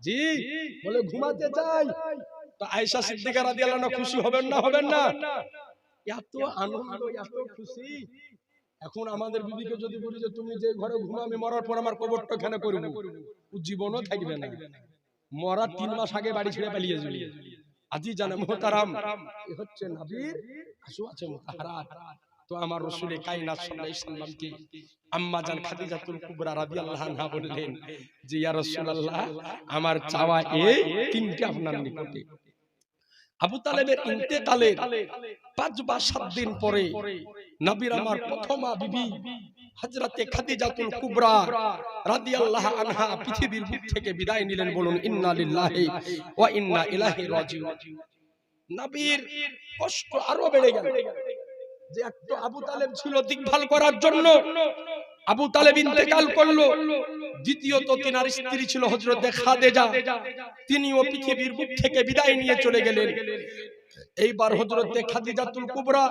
জি, বলে ঘুমাতে চাই। তো আয়েশা সিদ্দিকা রাদিয়াল্লাহু আনহা খুশি হবেন না, হবেন না? এত আনন্দ, এত খুশি। এখন আমাদের বিবিকে যদি বলি যে তুমি যে ঘরে ঘুমা, আমি মরার পর আমার কবরটা এখানে করব, ও জীবনও থাকবে না। মরার 3 মাস আগে বাড়ি ছেড়ে পালিয়ে যাবে। আজি জানে মুহতারাম, এ হচ্ছে নবীর আসওয়াতে মুতাহহারাত। তো আমার রাসূল কায়নাত সাল্লাল্লাহু আলাইহি সাল্লামকে আম্মা জান খাদিজাতুল কুবরা রাদিয়াল্লাহু আনহা বললেন যে ইয়া রাসূলুল্লাহ, আমার চাওয়া এই তিনটি আপনার নিকটে। আবু তালেবের ইন্তেকালের 5 বা 7 দিন পরে নবীর আমার প্রথমা বিবি হযরতে খাদিজাতুল কুবরা রাদিয়াল্লাহু আনহা পৃথিবীর বুক থেকে বিদায় নিলেন। বলুন ইন্না লিল্লাহি ওয়া ইন্না ইলাইহি রাজিউন। নবীর কষ্ট আরো বেড়ে গেল। যে একটু আবু তালেব ছিল দেখভাল করার জন্য, আবু তালেব ইন্তেকাল করলো। দ্বিতীয়ত তিনার স্ত্রী ছিল হযরতে খাদিজা, তিনিও পৃথিবীর বুক থেকে বিদায় নিয়ে চলে গেলেন। এইবার হযরতে খাদিজাতুল কুবরা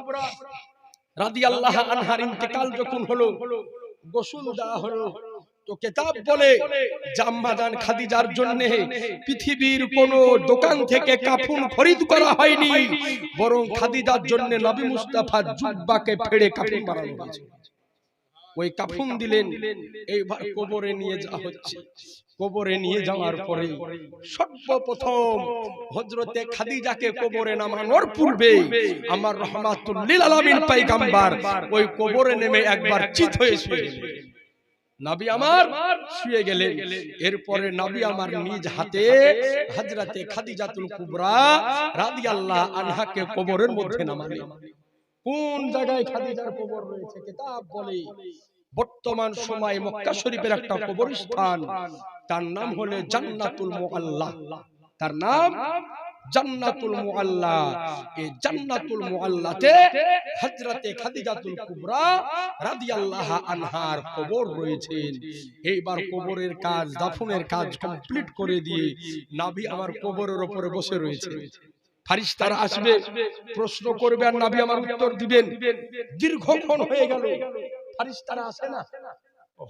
রাদিয়াল্লাহু আনহার ইন্তেকাল যখন হলো, গোসল দেওয়া হলো। তো কিতাব বলে জাম্মাজান খাদিজার জন্য পৃথিবীর কোন দোকান থেকে কাফন খরিদ করা হয়নি, বরং খাদিজার জন্য নবী মুস্তাফা জুব্বাকে ফেড়ে কাফন বানানো হয়েছে। ওই কাফন দিলেন। এইবার কবরে নিয়ে যাওয়া হচ্ছে। কবরে নিয়ে যাওয়ার পরে সর্বপ্রথম হযরতে খাদিজাকে কবরে নামানোর পূর্বে আমার রাহমাতুল লিল আলামিন পয়গম্বর ওই কবরে নেমে একবার চিত হয়ে শুয়ে গেলেন। নবী আমার শুয়ে গেলেন। এরপরে নবী আমার নিজ হাতে হযরতে খাদিজাতুল কুবরা রাদিয়াল্লাহু আনহাকে কবরের মধ্যে নামালেন। কোন জায়গায় খাদিজার কবর রয়েছে কিতাব বলে বর্তমান সময়ে মক্কা শরীফের একটা কবরস্থান, তার নাম হলো জান্নাতুল মুআল্লা। তার নাম জান্নাতুল মুআল্লা। এই জান্নাতুল মুআল্লাতে হযরতে খাদিজাতুল কুবরা রাদিয়াল্লাহু আনহার কবর রয়েছে। এইবার কবরের কাজ, দাফনের কাজ কমপ্লিট করে দিয়ে নবী আমার কবরের উপরে বসে রয়েছে। ফেরেশতারা আসবে, প্রশ্ন করবে, আর নবী আমার উত্তর দিবেন। দীর্ঘক্ষণ হয়ে গেল, ফেরেশতারা আসে না।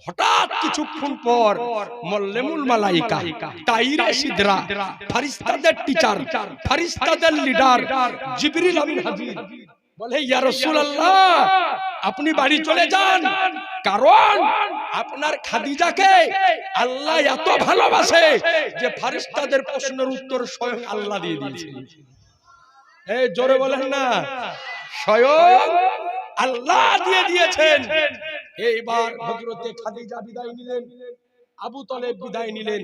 হঠাৎ কিছুক্ষণ পর মুল্লেমুল মালাইকা তাইরে সিদরা, ফেরেশতাদের টিচার, ফেরেশতাদের লিডার জিবরিল আমিন হাজির। বলে ইয়া রাসূলুল্লাহ, আপনি বাড়ি চলে যান, কারণ আপনার খাদিজাকে আল্লাহ এত ভালোবাসে যে ফেরেশতাদের প্রশ্নের উত্তর স্বয়ং আল্লাহ দিয়ে দিয়েছেন। এই জোরে বলেন না, স্বয়ং আল্লাহ দিয়ে দিয়েছেন। এইবার হযরতে খাদিজা বিদায় নিলেন, আবু তালেব বিদায় নিলেন।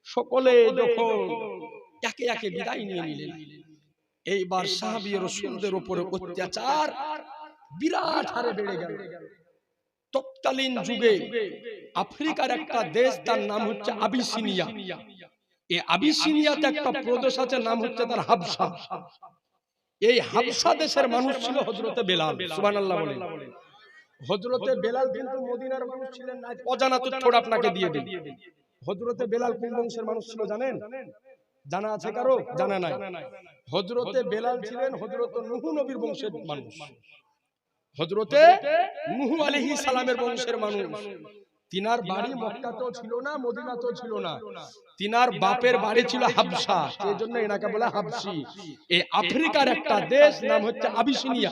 সকলে যখন একে একে বিদায় নিয়ে নিলেন, এইবার সাহাবী রাসূলদের উপরে অত্যাচার বিরাট হারে বেড়ে গেল। তৎকালীন যুগে আফ্রিকার একটা দেশ, তার নাম হচ্ছে আবিসিনিয়া। এই আবিসিনিয়াতে একটা প্রদেশ আছে, নাম হচ্ছে তার হাবশা। এই হাবশা দেশের মানুষ ছিল হযরতে বেলাল। সুবহানাল্লাহ বলেন। হযরতে বেলাল কিন্তু মদিনার মানুষ ছিলেন না। অজানা তথ্য আপনাকে দিয়ে দেই। হযরতে বেলাল কোন বংশের মানুষ ছিল জানেন? জানা আছে কারো? জানা নাই? হযরতে বেলাল ছিলেন হযরতে নূহ নবীর বংশের মানুষ। হযরতে নূহ আলাইহিস সালামের বংশের মানুষ। তিনার বাড়ি মক্কাতেও ছিল না, মদিনাতেও ছিল না। তিনার বাপের বাড়ি ছিল হাবশা, সেজন্য এনাকে বলে হাবশি। এই আফ্রিকার একটা দেশ, নাম হচ্ছে আবিসিনিয়া।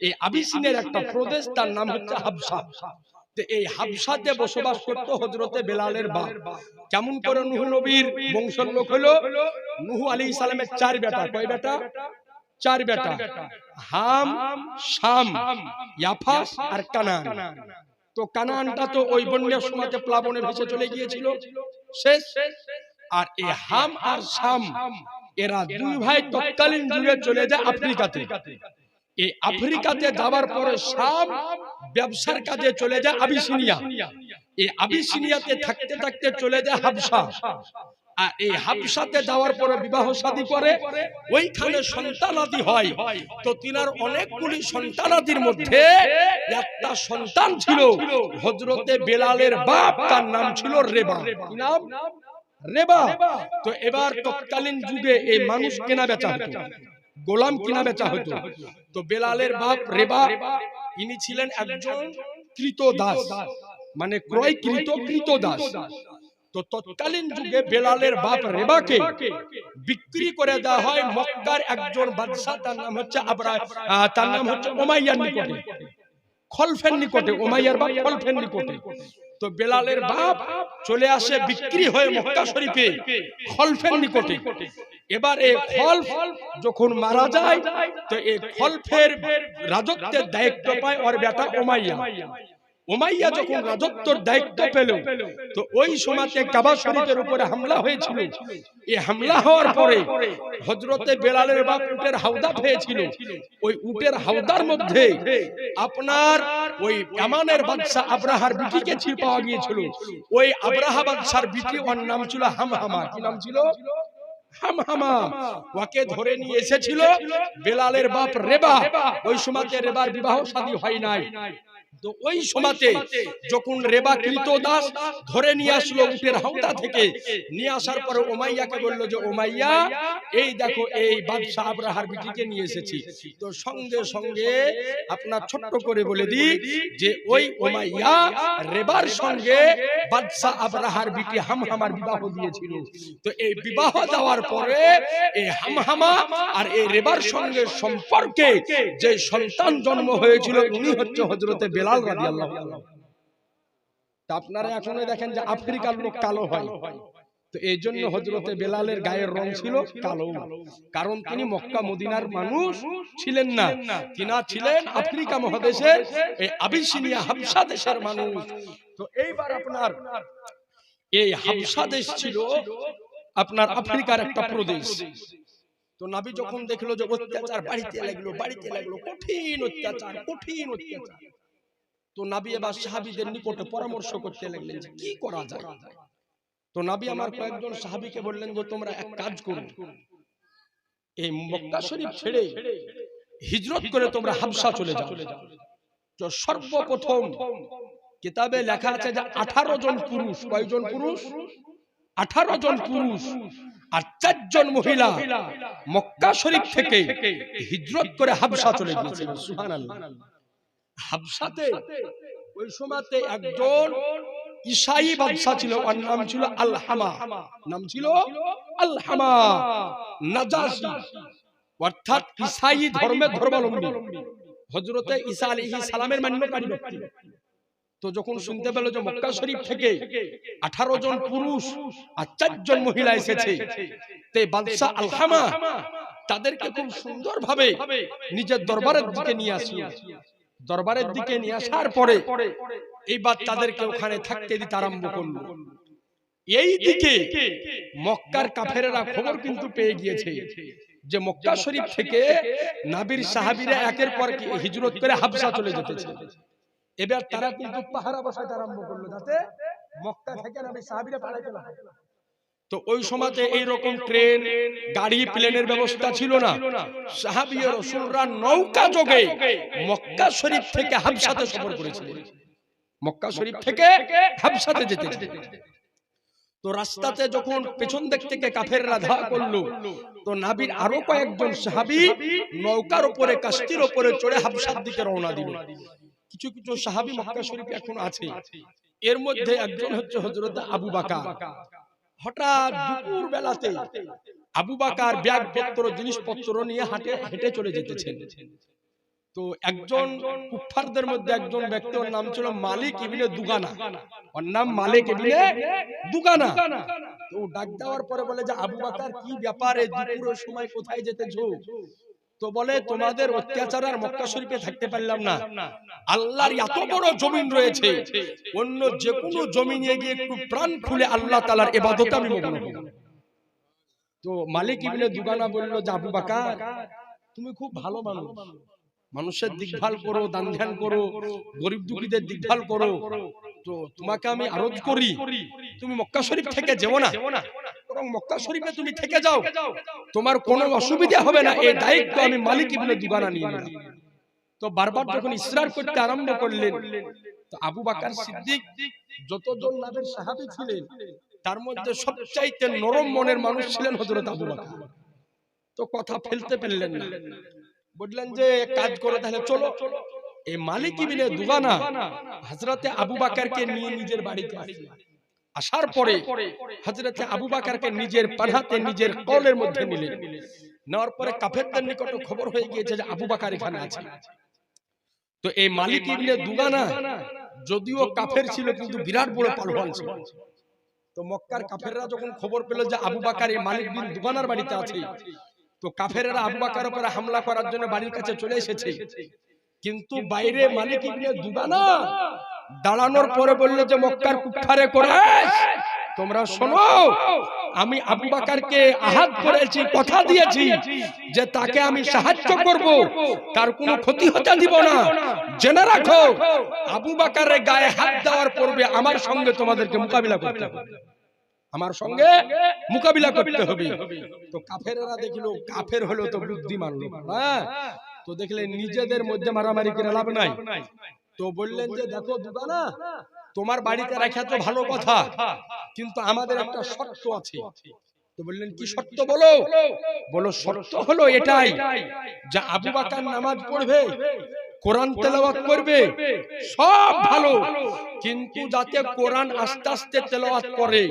এই আবিসিনিয়ার একটা প্রদেশ, তার নাম হচ্ছে হাবশা। তো এই হাবশাতে বসবাস করত হযরতে বেলালের বাপ। কেমন করে নূহ নবীর বংশের লোক হলো? নূহ আলাইহিস সালামের 4 বেটা। কয় বেটা? 4 বেটা। হাম, শাম, ইয়াফাস আর কানান। তো কানানটা তো ওই বন্যার সময়তে প্লাবনে ভেসে চলে গিয়েছিল, শেষ। আর এই হাম আর শাম এরা দুই ভাই তৎকালীন যুগে চলে যায় আফ্রিকাতে। এই আফ্রিকাতে যাওয়ার পরে শাম ব্যবসার কাজে চলে যায় আবিসিনিয়া। এই আবিসিনিয়াতে থাকতে থাকতে চলে যায় হাবশা। আর এই হাবশাতে যাওয়ার পরে বিবাহ শাদী করে, ওইখানে সন্তানাদি হয়। তো তিনার অনেকগুলি সন্তানাদির মধ্যে একটা সন্তান ছিল হযরতে বেলালের বাপ, তার নাম ছিল রেবা। কি নাম? রেবা। তো এবার তৎকালীন যুগে এই মানুষ কেনা বেচা হতো, গোলাম কিনা বেচা হতো। তো বেলালের বাপ রেবা, ইনি ছিলেন একজন কৃতদাস, মানে ক্রয়কৃত কৃতদাস। তো তৎকালীন যুগে বেলালের বাপ রেবাকে বিক্রি করে দেওয়া হয় মক্কার একজন বাদশা, তার নাম হচ্ছে তার নাম হচ্ছে উমাইয়ার নিকটে, খলফের নিকটে, উমাইয়ার বাপ খলফের নিকটে। তো বেলালের বাপ চলে আসে বিক্রি হয়ে মক্কা শরীফে খলফের নিকটে। এবার এই খলফ যখন মারা যায়, তো এই খলফের রাজত্বের দায়িত্ব পায় ওর বেটা উমাইয়া। উমাইয়া যখন রাজত্বের দায়িত্ব পেল, তো ওই সময়তে কাবা শরীফের উপরে হামলা হয়েছিল। এই হামলা হওয়ার পরে হযরতে বেলালের বাপ উটের হাওদা পেয়েছিল। ওই উটের হাওদার মধ্যে আপনার ওই ইয়ামানের বাদশা আব্রাহার বিটিকে ছিল পাওয়া গিয়েছিল। ওই আব্রাহা বাদশার বিটি, ওর নাম ছিল হামহামা। কি নাম ছিল? হামহামা। ওকে ধরে নিয়ে এসেছিল বেলালের বাপ রেবা। ওই সময়তে রেবার বিবাহ শাদী হয় নাই। তো ওই সময়তে যখন রেবা কৃতদাস ধরে নিয়ে আসলো উটের হাওদা থেকে, নিয়ে আসার পরে উমাইয়াকে বলল যে উমাইয়া, এই দেখো এই বাদশা আব্রাহার বিটিকে নিয়ে এসেছি। তো সঙ্গে সঙ্গে আপনার ছোট্ট করে বলে দিই যে ওই উমাইয়া রেবার সঙ্গে বাদশা আব্রাহার বিটি হামহামার বিবাহ দিয়েছিল। তো এই বিবাহ দেওয়ার পরে এই হামহামা আর এই রেবার সঙ্গে সম্পর্কে যে সন্তান জন্ম হয়েছিল, উনি হচ্ছে হযরতে বেলাল রাদিয়াল্লাহু আনহু। তা আপনারা এখনো দেখেন যে আফ্রিকার লোক কালো হয়, তো এই জন্য হযরতে বেলালের গায়ের রং ছিল কালো, কারণ তিনি মক্কা মদিনার মানুষ ছিলেন না, তিনি ছিলেন আফ্রিকা মহাদেশের এই আবিসিনিয়া হাবশা দেশের মানুষ। তো এইবার আপনার এই হাবশা দেশ ছিল আপনার আফ্রিকার একটা প্রদেশ। তো নবী যখন দেখলো যে অত্যাচার বাড়িতে লাগলো, কঠিন অত্যাচার, তো নবী এবার সাহাবীদের নিকটে পরামর্শ করতে লাগলেন যে কি করা যায়। তো নবী আমার কয়েকজন সাহাবীকে বললেন যে তোমরা এক কাজ করো, এই মক্কা শরীফ ছেড়ে হিজরত করে তোমরা হাবশা চলে যাও। তো সর্বপ্রথম কিতাবে লেখা আছে যে 18 জন পুরুষ, কয়জন পুরুষ? 18 জন পুরুষ আর 4 জন মহিলা মক্কা শরীফ থেকে হিজরত করে হাবশা চলে গিয়েছিল। সুবহানাল্লাহ। হাবশাতে ওই সময়তে একজন ঈসাই বাদশা ছিল, ওর নাম ছিল আলহামা। নাম ছিল আলহামা নাজাশী, অর্থাৎ ঈসাই ধর্মের ধর্মাবলম্বী, হযরতে ঈসা আলাইহিস সালামের মান্যকারী ব্যক্তি। তো যখন শুনতে পেল যে মক্কা শরীফ থেকে 18 জন পুরুষ আর 4 জন মহিলা এসেছে, তে বাদশা আলহামা তাদেরকে খুব সুন্দরভাবে নিজের দরবারের দিকে নিয়ে আসলো। দরবারের দিকে নিয়ে আসার পরে এইবার তাদেরকে ওখানে থাকতে দিতে আরম্ভ করলো। এই দিকে মক্কার কাফেরেরা খবর কিন্তু পেয়ে গিয়েছে যে মক্কা শরীফ থেকে নবীর সাহাবীরা একের পর এক হিজরত করে হাবশা চলে যেতেছে। এবার তারা কিন্তু পাহারা বসাতে আরম্ভ করলো যাতে মক্কা থেকে নবীর সাহাবীরা পালাতে না পারে। তো ওই সময়তে এই রকম ট্রেন, গাড়ি, প্লেনের ব্যবস্থা ছিল না। সাহাবী ও রাসূলরা নৌকা যোগে মক্কা শরীফ থেকে হাবশাতে সফর করেছিলেন। মক্কা শরীফ থেকে হাবশাতে যেতেছে। তো রাস্তাতে যখন পেছন দিক থেকে কাফেররা ধাওয়া করলো, তো নবীর আরো কয়েকজন সাহাবী নৌকার উপরে, কাশতির উপরে চড়ে হাবশার দিকে রওনা দিল। কিছু কিছু সাহাবী মক্কা শরীফে এখন আছে। এর মধ্যে একজন হচ্ছে হযরত আবু বকর। হঠাৎ দুপুর বেলাতে আবু বকর ব্যাগপত্র, জিনিসপত্র নিয়ে হেঁটে চলে যেতেছেন। তো একজন কুফফারদের মধ্যে একজন ব্যক্তি, ওর নাম ছিল মালিক ইবনে দুগানা। ওর নাম মালিক ইবনে দুগানা। তো ডাক দেওয়ার পরে বলে যে আবু বকর, কি ব্যাপার, এই দুপুরের সময় কোথায় যেতেছো? তো বলে তোমাদের অত্যাচার আর মক্কা শরীফে থাকতে পারলাম না। আল্লাহর এত বড় জমিন রয়েছে, অন্য যে কোনো জমিনে গিয়ে একটু প্রাণ খুলে আল্লাহ তাআলার ইবাদতে আমি মগ্ন হব। তো মালিক ইবনে দুগানা বলল যে আবু বকর, তুমি খুব ভালো মানুষ, মানুষের দেখভাল করো, দান ধ্যান করো, গরিব দুঃখীদের দেখভাল করো। তো তোমাকে আমি আরজ করি, তুমি মক্কা শরীফ থেকে যেও না, বরং মক্কা শরীফে তুমি থেকে যাও, তোমার কোনো অসুবিধা হবে না, এই দায়িত্ব আমি মালিক ইবনে দুগানা নিয়ে নিলাম। তো বারবার যখন ইসরার করতে আরম্ভ করলেন, তো আবু বকর সিদ্দিক যতজন নবীর সাহাবী ছিলেন তার মধ্যে সবচাইতে নরম মনের মানুষ ছিলেন হযরত আবু বকর। তো কথা ফেলতে পারলেন না, বললেন যে কাজ করে তাহলে চলো। এই মালিক ইবনে দুগানা হযরতে আবু বকরকে নিয়ে নিজের বাড়িতে আসলেন। আসার পরে হযরত আবু বকরকে নিজের পানাতে নিজের কোলের মধ্যে নিলেন। নেওয়ার পরে কাফেরদের নিকটে খবর হয়ে গিয়েছে যে আবু বকর এখানে আছে। তো এই মালিক ইবনে দুগানা যদিও কাফের ছিল কিন্তু বিরাট বড় পালোয়ান ছিল। তো মক্কার কাফেররা যখন খবর পেল যে আবু বকর এই মালিক বিন দুগানার বাড়িতে আছে, তো কাফেররা আবু বকরের উপর হামলা করার জন্য বাড়ির কাছে চলে এসেছে। কিন্তু বাইরে মালিক ইবনে দুগানা দাঁড়ানোর পরে বলল যে মক্কার কুফারে কুরাইশ, তোমরা শোনো, আমি আবু বকরকে আহাত করেছি, কথা দিয়েছি যে তাকে আমি সাহায্য করব, তার কোনো ক্ষতি হতে দিব না। জেনে রাখো, আবু বকরের গায়ে হাত দেওয়ার পূর্বে আমার সঙ্গে তোমাদেরকে মোকাবিলা করতে হবে, আমার সঙ্গে মোকাবিলা করতে হবে। তো কাফেররা দেখলো কাফের হলো তো বুদ্ধিমান লোক, হ্যাঁ, তো দেখলেন নিজেদের মধ্যে মারামারি করে লাভ নাই। তো বললেন যে দেখো দুগানা, তোমার বাড়িতে রাখা তো ভালো কথা, কিন্তু আমাদের একটা শর্ত আছে। তো বললেন কি শর্ত বলো? বলো শর্ত হলো এটাই যে আবু বকর নামাজ পড়বে, কোরআন তেলাওয়াত করবে, সব ভালো, কিন্তু যাতে কোরআন আস্তে আস্তে তেলাওয়াত করে,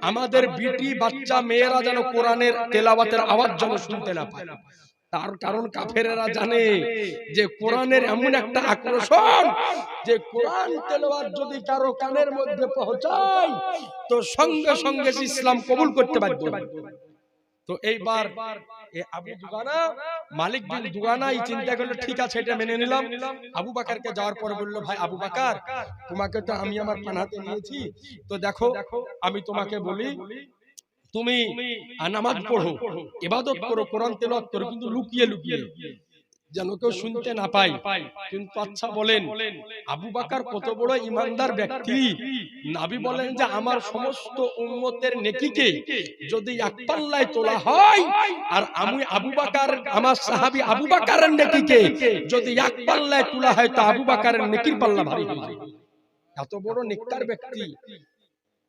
আমাদের বিটি বাচ্চা মেয়েরা যেন কোরআনের তেলাওয়াতের আওয়াজ যেন শুনতে না পায়। তার কারণ কাফেরেরা জানে যে কোরআনের এমন একটা আকর্ষণ যে কোরআন তেলাওয়াত যদি কারো কানের মধ্যে পৌঁছায় তো সঙ্গে সঙ্গে ইসলাম কবুল করতে বাধ্য। তো এইবার আবু দুগানা মালিক বিন দুগানা এই চিন্তা করলো, ঠিক আছে এটা মেনে নিলাম। আবু বকরকে যাওয়ার পরে বলল, ভাই আবু বকর, তোমাকে তো আমি আমার পানাতে নিয়েছি, তো দেখো আমি তোমাকে বলি, তুমি নামাজ পড়ো, ইবাদত করো, কোরআন তেলাওয়াত করো, কিন্তু লুকিয়ে লুকিয়ে, যেন কেউ শুনতে না পায়। কিন্তু আচ্ছা বলেন, আবু বকর কত বড় ইমানদার ব্যক্তি। নবী বলেন যে আমার সমস্ত উম্মতের নেকিকে যদি এক পাল্লায় তোলা হয়, আর আমি আবু বকর, আমার সাহাবী আবু বকরের নেকিকে যদি এক পাল্লায় তোলা হয়, তো আবু বকরের নেকির পাল্লা ভারী হয়ে যাবে। এত বড় নেককার ব্যক্তি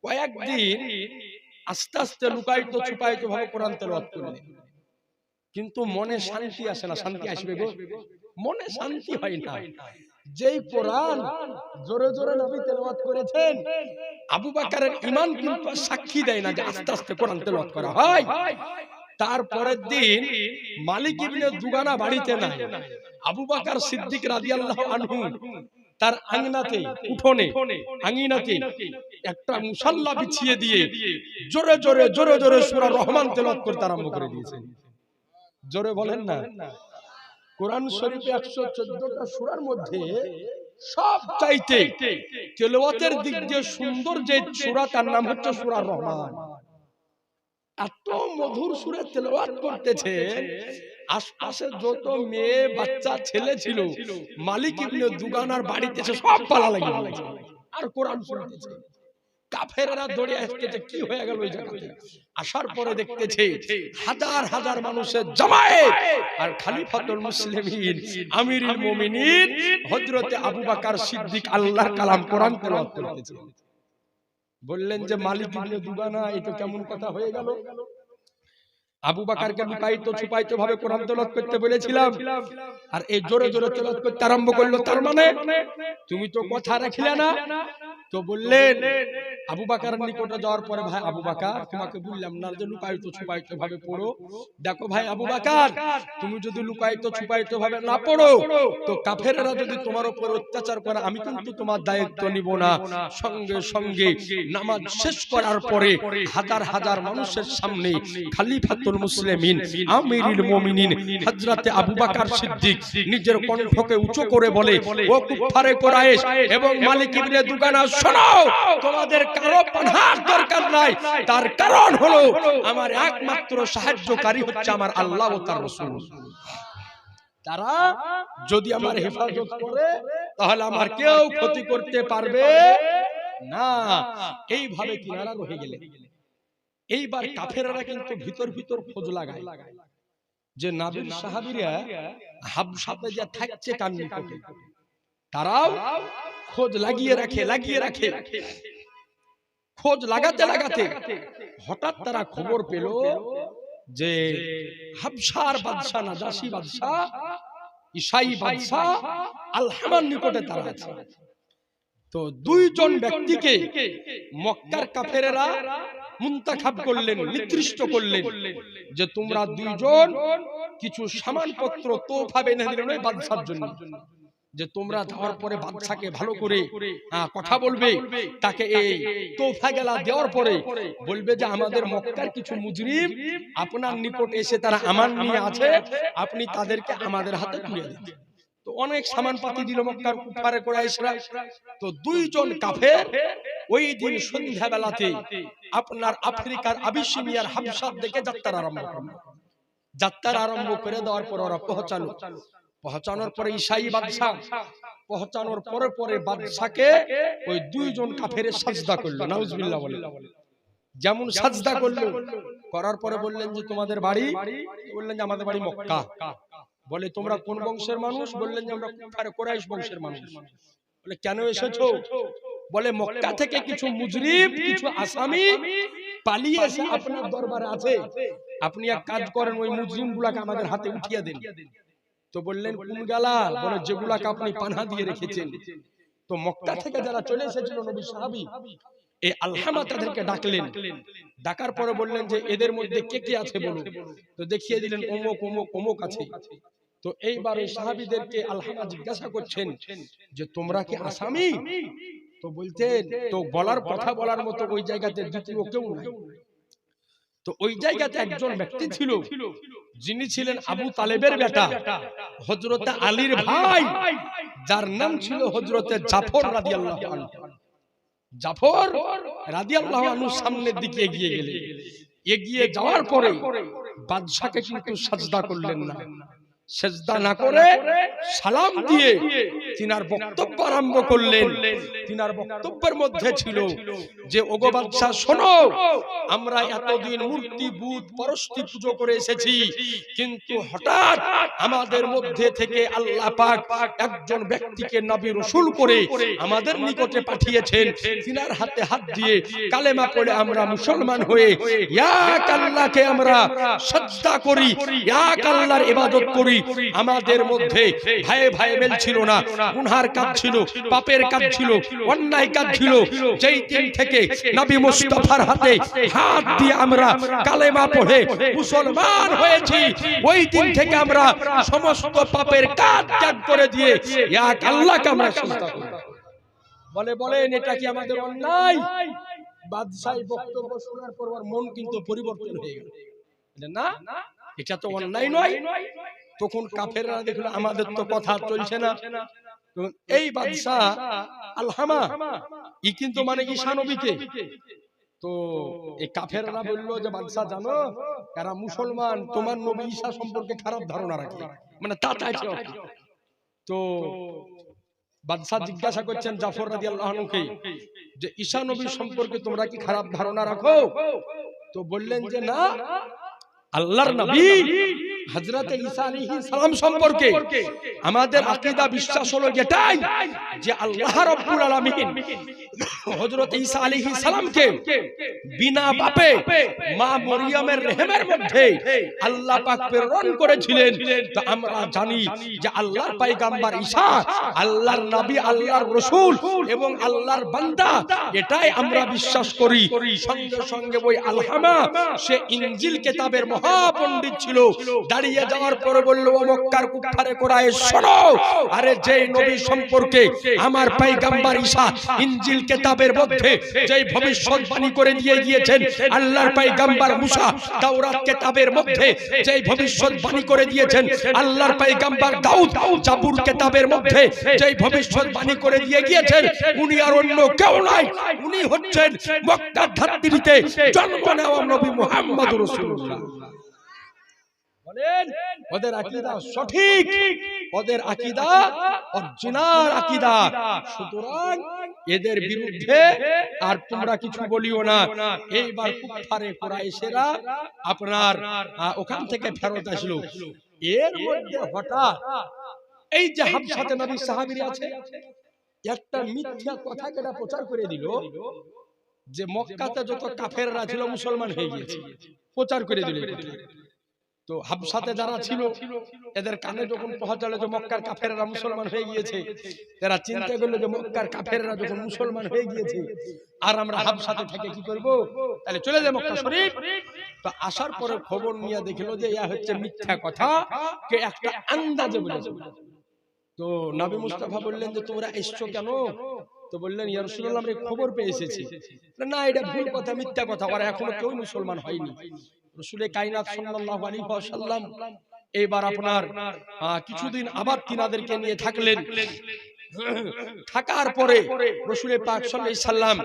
কয়েকদিন আস্তে আস্তে লুকায়িত ছুপায়িত ভাবে কোরআন তেলাওয়াত করলেন, কিন্তু মনে শান্তি আসে না। শান্তি আসবে গো, মনে শান্তি হয় না। যেই কোরআন জোরে জোরে নবী তেলাওয়াত করেছেন, আবু বকরের ঈমান কিন্তু সাক্ষী দেয় না যে আস্তে আস্তে কোরআন তেলাওয়াত করা হয়। তারপরের দিন মালিক ইবনে দুগানা বাড়িতে নাই, আবু বকর সিদ্দিক রাদিয়াল্লাহু আনহু তার আঙ্গনাতে, উঠোনে আঙ্গিনাতে একটা মুসাল্লা বিছিয়ে দিয়ে জোরে জোরে জোরে জোরে সূরা রহমান তেলাওয়াত করতে আরম্ভ করে দিয়েছেন। জোরে বলেন না। কোরআন শরীফে 114টা সূরার মধ্যে সবচাইতে তেলাওয়াতের দিক দিয়ে সুন্দর যে সূরা, তার নাম হচ্ছে সূরা রহমান। এত মধুর সুরে তেলাওয়াত করতেছে, আশপাশে যত মেয়ে বাচ্চা ছেলে ছিল মালিক ইবনে দুগানার বাড়িতে সব পালা লাগিয়ে দিয়েছে আর কোরআন শুনতেছে। কাফেররা দৌড়ে আসতেছে, কি হয়ে গেল ওই জায়গাতে। আসার পরে দেখতেছে হাজার হাজার মানুষের জামায়াত, আর খলিফাতুল মুসলিমিন আমিরুল মুমিনিন হযরত আবু বকর সিদ্দিক আল্লাহর কালাম কোরআন তেলাওয়াত করতেছে। বললেন যে মালিক ইবনে দুগানা, এটা কেমন কথা হয়ে গেল? আবু বকরকে লুকায়িত ছুপায়িত ভাবে কোরআন তেলাওয়াত করতে বলেছিলাম, আর এই জোরে জোরে তেলাওয়াত করতে আরম্ভ করলো, তার মানে তুমি তো কথা রাখলে না। তো বললেন আবু বকরের নিকটে যাওয়ার পরে, ভাই আবু বকর, তোমাকে বললাম না যে লুকায়িত ছুপায়িত ভাবে পড়ো? দেখো ভাই আবু বকর, তুমি যদি লুকায়িত ছুপায়িত ভাবে না পড়ো, তো কাফেররা যদি তোমার উপর অত্যাচার করে, আমি কিন্তু তোমার দায়িত্ব নিব না। সঙ্গে সঙ্গে নামাজ শেষ করার পরে হাজার হাজার মানুষের সামনে খলিফাতুল মুসলিমিন আমিরুল মুমিনিন হযরত আবু বকর সিদ্দিক নিজের কণ্ঠকে উঁচু করে বলে, ও কুফারে কুরাইশ এবং মালিক ইবনে দুগানা, শোনো, তোমাদের কারো পানার দরকার নাই। তার কারণ হলো আমার একমাত্র সাহায্যকারী হচ্ছে আমার আল্লাহ ও তার রাসূল। তারা যদি আমার হেফাজত করে তাহলে আমার কেউ ক্ষতি করতে পারবে না। এইভাবে কিনারা রয়ে গেলে এইবার কাফেররা কিন্তু ভিতর ভিতর খোঁজ লাগায় যে নবীর সাহাবীরা হাবশাতে যে থাকছে কার নিকটে, তারাও খোঁজ লাগিয়ে রাখে। খোঁজ লাগাতে লাগাতে হঠাৎ তারা খবর পেল যে হাবশার বাদশা নাজাশী বাদশা, ঈসাই বাদশা আল হামান নিকটে তারা আছে। তো দুইজন ব্যক্তিকে মক্কার কাফেরেরা মুন্তাখাব করলেন, নির্দিষ্ট করলেন যে তোমরা দুইজন কিছু সামানপত্র তোফা বেঁধে দিলেন ওই বাদশার জন্য, যে তোমরা যাওয়ার পরে বাদশাকে ভালো করে কথা বলবে, তাকে এই তোফা গেলা দেওয়ার পরে বলবে যে আমাদের মক্কার কিছু মুজরিম আপনার নিকট এসে তারা আমান নিয়ে আছে, আপনি তাদেরকে আমাদের হাতে তুলে দিন। তো অনেক সামান পাতি দিল মক্কার কুফারে কুরাইশরা। তো দুইজন কাফের ওই দিন সন্ধ্যা বেলাতে আপনার আফ্রিকার আবিসিনিয়ার হাবশার দিকে যাত্রা আরম্ভ করে দেওয়ার পর ওরা পৌঁছানোর পরে ঈসাই বাদশা পৌঁছানোর পরে বাদশাকে ওই দুইজন কাফের সাজদা করলো, নাউজুবিল্লাহ বলে। যেমন সাজদা করলো, করার পরে বললেন যে তোমাদের বাড়ি? বললেন যে আমাদের বাড়ি মক্কা। বলে তোমরা কোন বংশের মানুষ? বললেন যে আমরা কুফারে কুরাইশ বংশের মানুষ। বলে কেন এসেছো? বলে মক্কা থেকে কিছু মুজরিম, কিছু আসামি পালিয়ে এসে আপনার দরবারে আছে, আপনি এক কাজ করেন ওই মুজরিম গুলাকে আমাদের হাতে উঠিয়ে দেন। তো বললেন কোন গালা? বলে যেগুলাকে আপনি পানাহা দিয়ে রেখেছেন। তো মক্কা থেকে যারা চলে এসেছিল নবী সাহাবী, এই আলহামা তাদেরকে ডাকলেন, ডাকার পরে বললেন যে এদের মধ্যে কে কে আছে বলো। তো দেখিয়ে দিলেন অমুক অমুক অমুক আছে। তো এইবার এই সাহাবীদেরকে আলহামা জিজ্ঞাসা করছেন যে তোমরা কি আসামি? তো বলতেন, তো বলার কথা বলার মতো ওই জায়গাতে দ্বিতীয় কেউ নাই। তো ওই জায়গাতে একজন ব্যক্তি ছিল, যিনি ছিলেন আবু তালেবের বেটা, হযরত আলীর ভাই, যার নাম ছিল হযরত জাফর রাদিয়াল্লাহু আনহু। জাফর রাদিয়াল্লাহু আনহু সামনের দিকে এগিয়ে গেলেন। এগিয়ে যাওয়ার পরে বাদশাকে কিন্তু সাজদা করলেন না, সেজদা না করে সালাম দিয়ে তিনার বক্তব্য আরম্ভ করলেন। তিনার বক্তব্যের মধ্যে ছিল যে ওগো বাদশা শোনো, আমরা এতদিন মূর্তি বুত পরস্তি পুজো করে এসেছি, কিন্তু হঠাৎ আমাদের মধ্যে থেকে আল্লাহ পাক একজন ব্যক্তিকে নবী রাসূল করে আমাদের নিকটে পাঠিয়েছেন। তিনার হাতে হাত দিয়ে কালেমা পড়ে আমরা মুসলমান হয়ে এক আল্লাহকে আমরা সাজদা করি, এক আল্লাহর ইবাদত করি। আমাদের মধ্যে ভাই ভাই মেল ছিল না, গুনার কাজ ছিল, পাপের কাজ ছিল, অন্যায় কাজ ছিল। যেই দিন থেকে নবী মুস্তাফার হাতে হাত দিয়ে আমরা কালেমা পড়ে মুসলমান হয়েছি, ওই দিন থেকে আমরা সমস্ত পাপের কাজ ত্যাগ করে দিয়ে এক আল্লাহকে আমরা সাজদা করি। বলেন এটা কি আমাদের অন্যায়? বাদশাহ বক্তব্য শোনার পর ওর মন কিন্তু পরিবর্তন হয়ে গেল, না এটা তো অন্যায় নয়। তখন কাফেররা দেখলো আমাদের তো কথা চলছে না। এই বাদশা আলহামা ই কিন্তু মানে ঈসা নবীকে। তো এই কাফেররা বলল যে বাদশা জানো, এরা মুসলমান তোমার নবী ঈসা সম্পর্কে খারাপ ধারণা রাখে, মানে তা চাইছে। তো বাদশা জিজ্ঞাসা করছেন জাফর রাদিয়াল্লাহু আনহুকে যে ঈসা নবী সম্পর্কে তোমরা কি খারাপ ধারণা রাখো? তো বললেন যে না, আল্লাহর নবী হযরত ঈসা আলাইহিস সালাম সম্পর্কে আমাদের আকীদা বিশ্বাস হলো এটাই যে আল্লাহ রাব্বুল আলামিন হযরত ঈসা আলাইহিস সালামকে বিনা পাপে মা মরিয়মের রহমের মধ্যে আল্লাহ পাক প্রেরণ করেছিলেন। তো আমরা জানি যে আল্লাহর পয়গম্বর ঈসা আল্লাহর নবী, আল্লাহর রাসূল এবং আল্লাহর বান্দা, এটাই আমরা বিশ্বাস করি। সঙ্গে সঙ্গে ওই আলহামা সে ইনজিল কিতাবের মহাপণ্ডিত ছিল। দাঁড়িয়ে যাওয়ার পরে বলল ও মক্কার কুফারে কুরাইশ শোনো, আরে যে নবী সম্পর্কে আমার পয়গম্বর ঈসা ইনজিল কিতাবের মধ্যে যে ভবিষ্যৎবাণী করে দিয়ে গিয়েছেন, আল্লাহর পয়গম্বর মুসা তাওরাত কিতাবের মধ্যে যে ভবিষ্যৎবাণী করে দিয়েছেন, আল্লাহর পয়গম্বর দাউদ জাবুর কিতাবের মধ্যে যে ভবিষ্যৎবাণী করে দিয়ে গিয়েছেন, উনি আর অন্য কেউ নয়, উনি হচ্ছেন মক্কার ধরতিতে জন্ম নেওয়া নবী মুহাম্মদ রাসূলুল্লাহ। বলেন ওদের আকীদা সঠিক, ওদের আকীদা অরিজিনাল আকীদা। সুতরাং এদের বিরুদ্ধে আর তোমরা কিছু বলিও না। এইবার কুফারে কুরাইশেরা আপনার ওখান থেকে ফেরত আসলো। এর মধ্যে হঠাৎ এই যে হাবশাতে নবী সাহাবীরা আছে, একটা মিথ্যা কথা কেটা প্রচার করে দিল যে মক্কাতে যত কাফেররা ছিল মুসলমান হয়ে গিয়েছে, প্রচার করে দিল। তো হাবশাতে যারা ছিল এদের কানে যখন পৌঁছালো যে মক্কার কাফেররা মুসলমান হয়ে গিয়েছে, এরা চিন্তা করলো যে মক্কার কাফেররা যখন মুসলমান হয়ে গিয়েছে আর আমরা হাবশাতে থেকে কি করব, তাহলে চলে যাই মক্কা শরীফ। তো আসার পরে খবর নিয়ে দেখলো যে ইয়া হচ্ছে মিথ্যা কথা, কে একটা আন্দাজে বলেছে। তো নবী মুস্তাফা বললেন যে তোমরা এসছো কেন? তো বললেন ইয়া রাসূলুল্লাহ আমরা খবর পেয়ে এসেছি। না এটা ভুল কথা, মিথ্যা কথা, ওরা এখনো কেউ মুসলমান হয়নি। রাসূলে কায়নাত সাল্লাল্লাহু আলাইহি ওয়াসাল্লাম এইবার আপনার কিছুদিন আবার তিনাদেরকে নিয়ে থাকলেন। থাকার পরে রাসূলে পাক সাল্লাল্লাহু আলাইহি সাল্লাম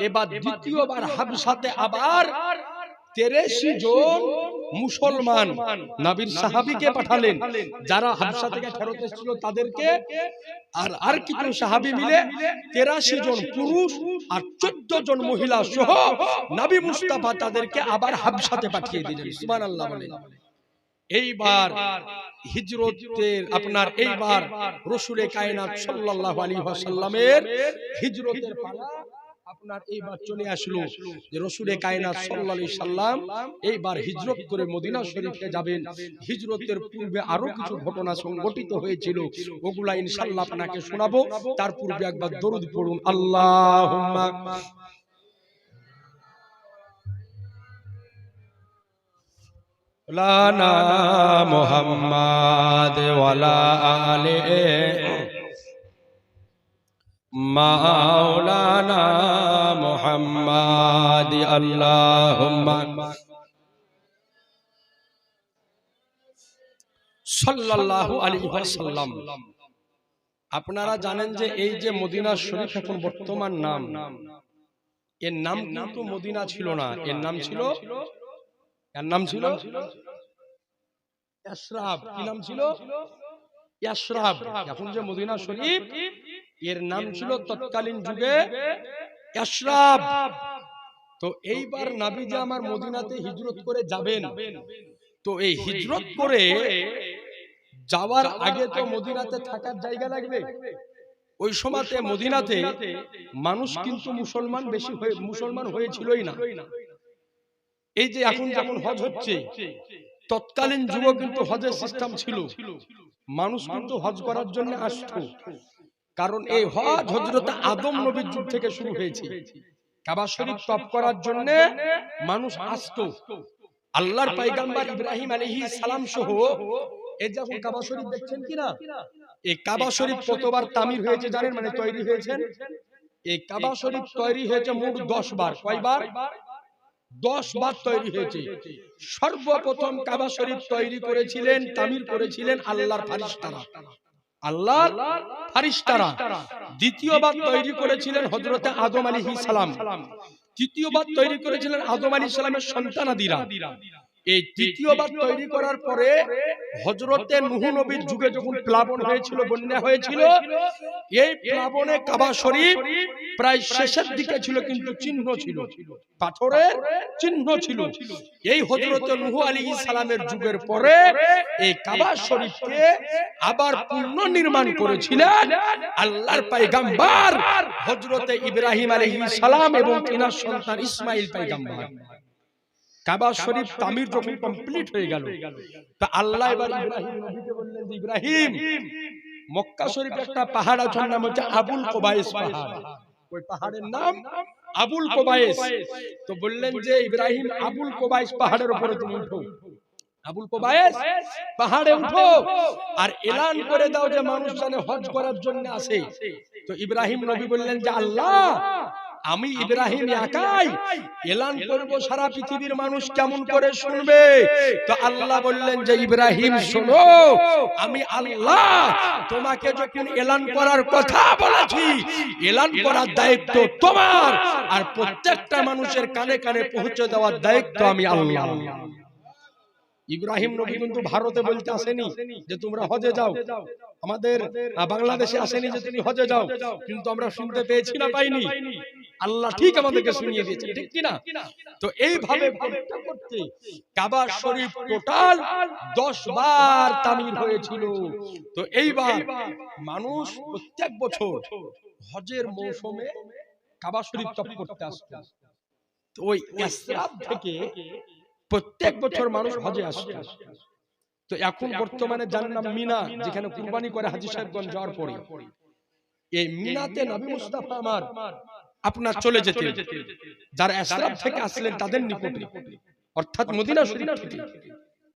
এবার দ্বিতীয়বার হাবশাতে আবার 83 জন মুসলমান নবীর সাহাবীকে পাঠালেন, যারা হাবশা থেকে ফেরত এসেছিল তাদেরকে, আর কিছু সাহাবী মিলে 83 জন পুরুষ আর 14 জন মহিলা সহ নবী মুস্তাফা তাদেরকে আবার হাবশাতে পাঠিয়ে দিলেন। সুবহানাল্লাহ বলেন। এইবার হিজরতের আপনার এইবার রাসূলে কায়নাত সাল্লাল্লাহু আলাইহি ওয়াসাল্লামের হিজরতের পালা আপনার এইবার চলে আসলো যে রাসূলে কায়নাত সাল্লাল্লাহু আলাইহি সাল্লাম এইবার হিজরত করে মদিনা শরীফে যাবেন। হিজরতের পূর্বে আরো কিছু ঘটনা সংঘটিত হয়েছিল, ওগুলা ইনশাআল্লাহ আপনাকে শোনাবো। তার পূর্বে একবার দরুদ পড়ুন, আল্লাহুম্মা লানা মুহাম্মাদ ওয়ালা আলি মাওলানা মুহাম্মাদ আল্লাহুম্মা সাল্লাল্লাহু আলাইহি ওয়াসাল্লাম। আপনারা জানেন যে এই যে মদিনা শরীফ এখন বর্তমান নাম, এর নাম কিন্তু মদিনা ছিল না, এর নাম ছিল ইয়াসরাব। কি নাম ছিল? ইয়াসরাব। এখন যে মদিনা শরীফ এর নাম ছিল তৎকালীন যুগে ইয়াসরাব। তো এইবার নবী যে আমার মদিনাতে হিজরত করে যাবেন, তো এই হিজরত করে যাওয়ার আগে তো মদিনাতে থাকার জায়গা লাগবে। ওই সময়তে মদিনাতে মানুষ কিন্তু মুসলমান হয়েছিলই না। এই যে এখন যেমন হজ হচ্ছে, তৎকালীন যুগে কিন্তু হজের সিস্টেম ছিল, মানুষ কিন্তু হজ করার জন্য আসতো। কারণ এই হজ হযরত আদম নবীর যুগ থেকে শুরু হয়েছে। কাবা শরীফ তওয়াফ করার জন্য মানুষ আসতো। আল্লাহর পয়গম্বর ইব্রাহিম আলাইহিস সালাম সহ এই যখন কাবা শরীফ দেখছেন কিনা, এই কাবা শরীফ কতবার তামির হয়েছে জানেন, মানে তৈরি হয়েছে? এই কাবা শরীফ তৈরি হয়েছে মোট 10 বার। কয়বার? 10 বার তৈরি হয়েছে। সর্বপ্রথম কাবা শরীফ তৈরি করেছিলেন, তামির করেছিলেন আল্লাহর ফারিস্তারা। দ্বিতীয়বার তৈরি করেছিলেন হযরত আদম আলাইহিস সালাম। তৃতীয়বার তৈরি করেছিলেন আদম আলাইহিস সালামের সন্তানাদিরা। এই তৃতীয়বার তৈরি করার পরে হযরতে নূহ নবীর যুগে যখন প্লাবন হয়েছিল, বন্যা হয়েছিল, এই প্লাবনে কাবা শরীফ প্রায় শেষের দিকে ছিল, কিন্তু চিহ্ন ছিল, পাথরের চিহ্ন ছিল। এই হযরতে নূহ আলাইহিস সালামের যুগের পরে এই কাবা শরীফকে আবার পুনর্নির্মাণ করেছিলেন আল্লাহর পয়গম্বর হযরতে ইব্রাহিম আলাইহিস সালাম এবং তিনার সন্তান ইসমাঈল পয়গম্বর। কাবা শরীফ তামির যখন কমপ্লিট হয়ে গেল, তা আল্লাহ এবার ইব্রাহিম নবীকে বললেন যে ইব্রাহিম, মক্কা শরীফে একটা পাহাড় আছে, নাম হচ্ছে আবুল কুবাইস পাহাড়। ওই পাহাড়ের নাম আবুল কুবাইস। তো বললেন যে ইব্রাহিম, আবুল কুবাইস পাহাড়ের উপরে তুমি উঠো, আবুল কুবাইস পাহাড়ে উঠো আর এলান করে দাও যে মানুষ যেন হজ করার জন্য আসে। তো ইব্রাহিম নবী বললেন যে আল্লাহ, আমি ইব্রাহিম একাই এলান করব, সারা পৃথিবীর মানুষ কেমন করে শুনবে? তো আল্লাহ বললেন যে ইব্রাহিম শোনো, আমি আল্লাহ তোমাকে যখন এলান করার কথা বলেছি, এলান করার দায়িত্ব তোমার, আর প্রত্যেকটা মানুষের কানে কানে পৌঁছে দেওয়ার দায়িত্ব আমি আল্লাহ। ইব্রাহিম নবী কিন্তু ভারতে বলতে আসেনি যে তোমরা হজে যাও, আমাদের বাংলাদেশে আসেনি যে তুমি হজে যাও, কিন্তু আমরা শুনতে পেয়েছি না পাইনি? আল্লাহ ঠিক আমাদেরকে শুনিয়ে দিয়েছে, ঠিক কি না? তো এইভাবে করতে করতে কাবা শরীফ টোটাল 10 বার তামির হয়েছিল। তো এইবার মানুষ প্রত্যেক বছর হজের মৌসুমে কাবা শরীফ তওয়াফ করতে আসতো। তো ওই ইসরাফ থেকে প্রত্যেক বছর মানুষ হজে আসতো। তো এখন বর্তমানে যার নাম মিনা, যেখানে কুরবানি করে হাজী সাহেবগঞ্জ যাওয়ার পরে, এই মিনাতে নবী মুস্তাফা আমার আপনার চলে যেতেন যারা ইসরাফ থেকে আসলেন তাদের নিকটে, অর্থাৎ মদিনা শরীফ থেকে।